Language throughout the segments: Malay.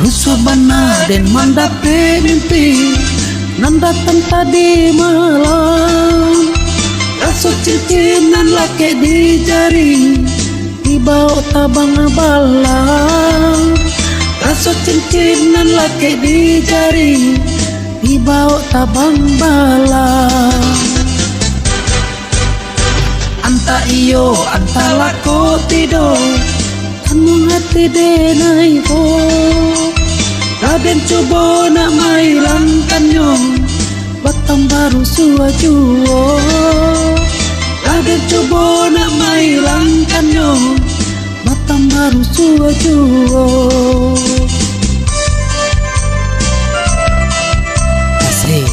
Rusubana dan mendapat mimpi nan datang tadi malam. Rasuk cincinan laki di jari dibawa tabang balang. Rasuk cincinan laki di jari dibawa tabang balang. Anta iyo anta lako tidur anu hati denai ko. Raden coba nak mailangkannya batang baru suajuo. Raden coba nak mailangkannya batang baru suajuo. Asik.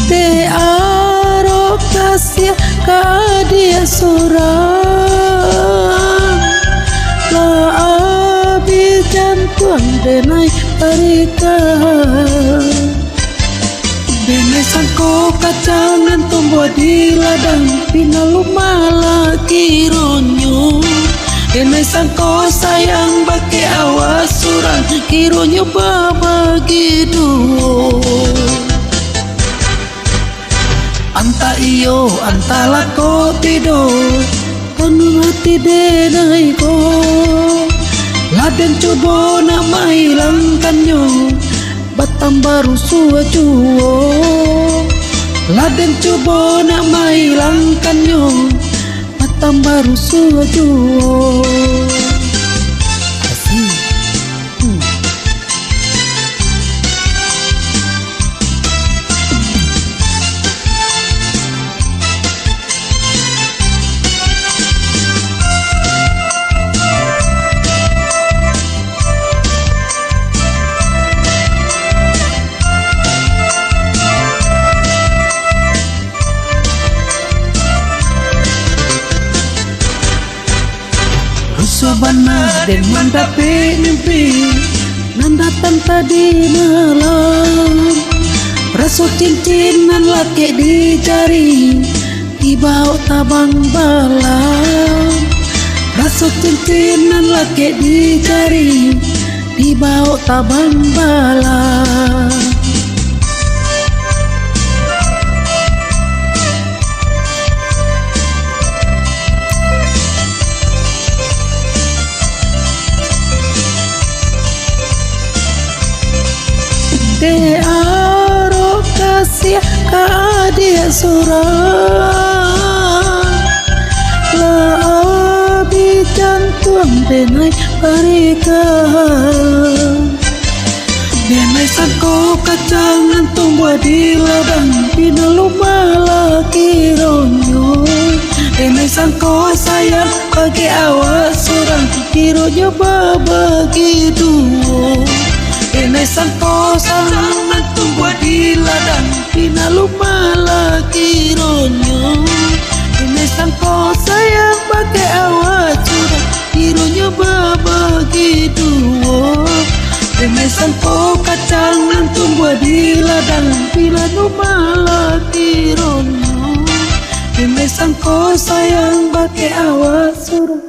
De kasih kadia sorang la abi jantuan denai parika denai sangko kacangan tumbuh di ladang pinalu malaki ronyo. Denai sangko sayang bagi awas surang kironyo babagi duo. Anta iyo anta lako tidur penuh hati denai ko. Laden coba nak mailangkannya batang baru suajuo. Laden coba nak mailangkannya batang baru suajuo. Rusubana dan mendapat mimpi nan datang tadi malam. Rasuk cincinan laki di jari dibawa tabang balang. Rasuk cincinan laki di jari dibawa tabang balang. De aro kasih kadia sorang la abi jantuan denai parika. Denai sangko kacangan tumbuh di ladang pinalu malaki ronyo. Denai sangko sayang bagi awas surang kironyo babagi duo. Denai sangko sayang tumbuh di ladang pinalu malaki ronyo. Denai sangko sayang bagi awas surang kironyo babagi duo. Denai sangko kacangan tumbuh di ladang pinalu malaki ronyo. Denai sangko sayang bagi awas surang